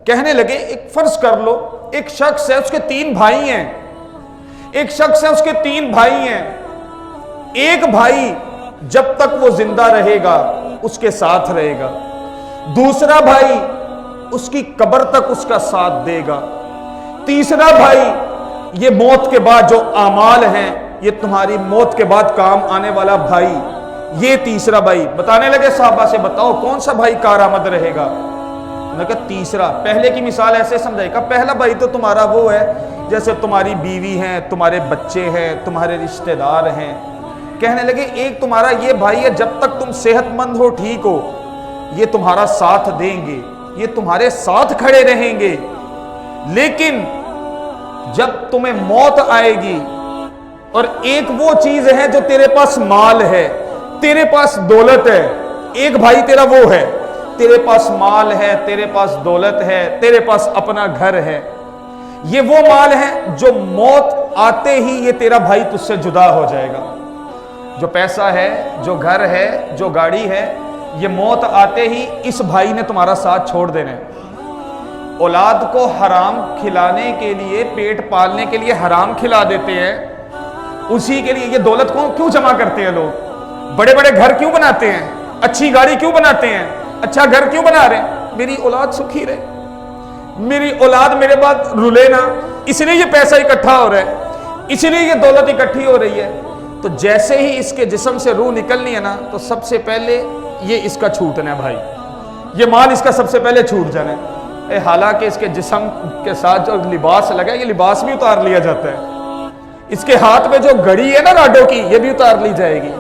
کہنے لگے ایک فرض کر لو ایک شخص ہے، اس کے 3 بھائی ہیں، ایک شخص ہے اس کے 3 بھائی ہیں، ایک بھائی جب تک وہ زندہ رہے گا اس کے ساتھ رہے گا، دوسرا بھائی اس کی قبر تک اس کا ساتھ دے گا، تیسرا بھائی یہ موت کے بعد جو اعمال ہیں، یہ تمہاری موت کے بعد کام آنے والا بھائی، یہ تیسرا بھائی۔ بتانے لگے صحابہ سے بتاؤ کون سا بھائی کارآمد رہے گا؟ انہوں نے کہا تیسرا۔ پہلے کی مثال ایسے سمجھائے گا، پہلا بھائی تو تمہارا وہ ہے جیسے تمہاری بیوی ہیں، تمہارے بچے ہیں، تمہارے رشتہ دار ہیں۔ کہنے لگے ایک تمہارا یہ بھائی ہے، جب تک تم صحت مند ہو، ٹھیک ہو، یہ تمہارا ساتھ دیں گے، یہ تمہارے ساتھ کھڑے رہیں گے، لیکن جب تمہیں موت آئے گی اور ایک وہ چیز ہے جو تیرے پاس مال ہے، تیرے پاس دولت ہے، ایک بھائی تیرا وہ ہے، تیرے پاس مال ہے، تیرے پاس دولت ہے، تیرے پاس اپنا گھر ہے، یہ وہ مال ہے جو موت آتے ہی یہ تیرا بھائی تجھ سے جدا ہو جائے گا۔ جو پیسہ ہے، جو گھر ہے، جو گاڑی ہے، یہ موت آتے ہی اس بھائی نے تمہارا ساتھ چھوڑ دینا ہے۔ اولاد کو حرام کھلانے کے لیے، پیٹ پالنے کے لیے حرام کھلا دیتے ہیں، اسی کے لیے یہ دولت کو کیوں جمع کرتے ہیں لوگ؟ بڑے بڑے گھر کیوں بناتے ہیں؟ اچھی گاڑی کیوں بناتے ہیں؟ اچھا گھر کیوں بنا رہے ہیں؟ میری اولاد سکھی رہے، میری اولاد میرے بعد رلے نا، اس لیے یہ پیسہ اکٹھا ہو رہا ہے، اس لیے یہ دولت اکٹھی ہو رہی ہے۔ تو جیسے ہی اس کے جسم سے روح نکلنی ہے نا، تو سب سے پہلے یہ اس کا چھوٹنا ہے بھائی، یہ مال اس کا سب سے پہلے چھوٹ جانا ہے۔ حالانکہ اس کے جسم کے ساتھ جو لباس لگا ہے، یہ لباس بھی اتار لیا جاتا ہے، اس کے ہاتھ میں جو گھڑی ہے نا راڈو کی، یہ بھی اتار لی جائے گی،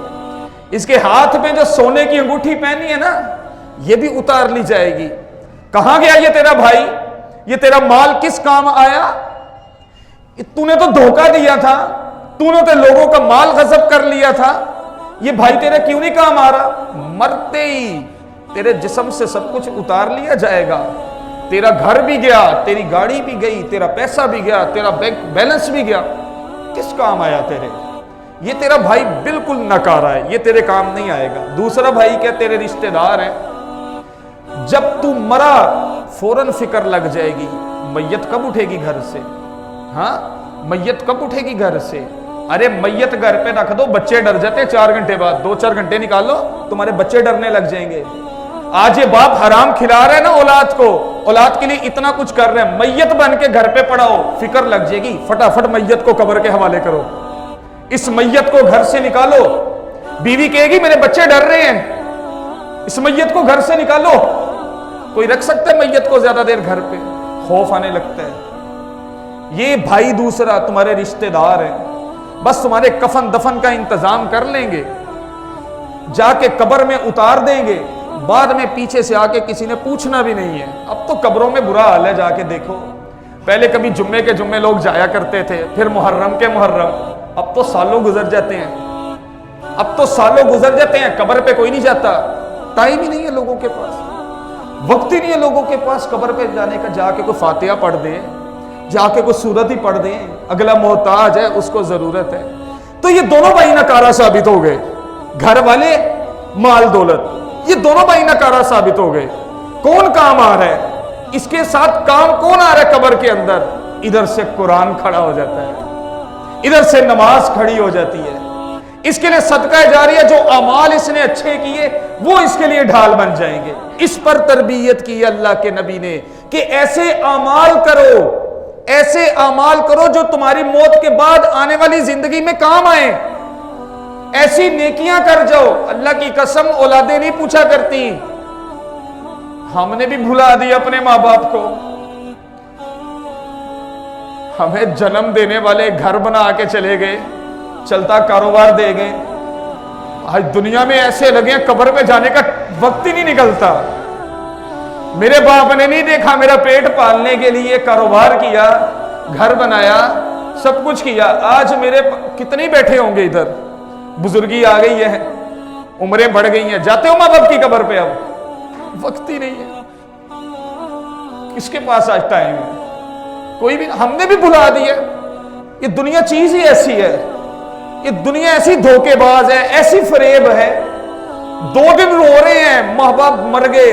اس کے ہاتھ میں جو سونے کی انگوٹھی پہنی ہے نا، یہ بھی اتار لی جائے گی۔ کہاں گیا یہ تیرا بھائی؟ یہ تیرا مال کس کام آیا؟ تو نے تو دھوکہ دیا تھا، تو نے تو لوگوں کا مال غصب کر لیا تھا، یہ بھائی تیرا کیوں نہیں کام آ رہا؟ مرتے ہی تیرے جسم سے سب کچھ اتار لیا جائے گا، تیرا گھر بھی گیا، تیری گاڑی بھی گئی، تیرا پیسہ بھی گیا، تیرا بینک بیلنس بھی گیا، کس کام آیا تیرے؟ یہ تیرا بھائی بالکل ناکارہ ہے، یہ تیرے کام نہیں آئے گا۔ دوسرا بھائی کیا؟ تیرے رشتہ دار ہیں، جب تو مرا فوراً فکر لگ جائے گی میت کب اٹھے گی گھر سے، ہاں میت کب اٹھے گی گھر سے؟ ارے میت گھر پہ رکھ دو، بچے ڈر جاتے ہیں 4 گھنٹے بعد، 2-4 گھنٹے نکالو تمہارے بچے ڈرنے لگ جائیں گے۔ آج یہ باپ حرام کھلا رہا ہے نا اولاد کو، اولاد کے لیے اتنا کچھ کر رہے ہیں، میت بن کے گھر پہ پڑاؤ، فکر لگ جائے گی، فٹافٹ میت کو قبر کے حوالے کرو، اس میت کو گھر سے نکالو۔ بیوی کہے گی میرے بچے ڈر رہے ہیں، اس میت کو گھر سے نکالو۔ کوئی رکھ سکتا ہے میت کو زیادہ دیر گھر پہ؟ خوف آنے لگتا ہے۔ یہ بھائی دوسرا تمہارے رشتہ دار ہیں، بس تمہارے کفن دفن کا انتظام کر لیں گے، جا کے قبر میں اتار دیں گے، بعد میں پیچھے سے آ کے کسی نے پوچھنا بھی نہیں ہے۔ اب تو قبروں میں برا حال ہے، جا کے دیکھو، پہلے کبھی جمعے کے جمعے لوگ جایا کرتے تھے، پھر محرم کے محرم، اب تو سالوں گزر جاتے ہیں، اب تو سالوں گزر جاتے ہیں، قبر پہ کوئی نہیں جاتا، ٹائم ہی نہیں ہے لوگوں کے پاس، وقت ہی نہیں ہے لوگوں کے پاس قبر پہ جانے کا۔ جا کے کوئی فاتحہ پڑھ دے، جا کے کوئی سورت ہی پڑھ دیں، اگلا محتاج ہے اس کو ضرورت ہے۔ تو یہ دونوں بھائی ناکارہ ثابت ہو گئے، گھر والے، مال دولت، یہ دونوں بھائی ناکارہ ثابت ہو گئے۔ کون کام آ رہا ہے اس کے ساتھ؟ کام کون آ رہا ہے قبر کے اندر؟ ادھر سے قرآن کھڑا ہو جاتا ہے، ادھر سے نماز کھڑی ہو جاتی ہے، اس کے لیے صدقہ جاریہ، جو اعمال اس نے اچھے کیے وہ اس کے لیے ڈھال بن جائیں گے۔ اس پر تربیت کی اللہ کے نبی نے کہ ایسے اعمال کرو، ایسے اعمال کرو جو تمہاری موت کے بعد آنے والی زندگی میں کام آئیں، ایسی نیکیاں کر جاؤ۔ اللہ کی قسم اولادیں نہیں پوچھا کرتی، ہم نے بھی بھلا دیا اپنے ماں باپ کو، ہمیں جنم دینے والے گھر بنا کے چلے گئے، چلتا کاروبار دے گئے، آج دنیا میں ایسے لگے ہیں قبر میں جانے کا وقت ہی نہیں نکلتا۔ میرے باپ نے نہیں دیکھا میرا پیٹ پالنے کے لیے کاروبار کیا، گھر بنایا، سب کچھ کیا، آج میرے کتنے بیٹھے ہوں گے ادھر، بزرگی آ گئی ہے، عمریں بڑھ گئی ہیں، جاتے ہو ماں باپ کی قبر پہ؟ اب وقت ہی نہیں ہے، کس کے پاس آج ٹائم ہے؟ کوئی بھی، ہم نے بھی بھلا دیا۔ یہ دنیا چیز ہی ایسی ہے، یہ دنیا ایسی دھوکے باز ہے، ایسی فریب ہے۔ 2 دن رو رہے ہیں، ماں باپ مر گئے،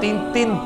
3-3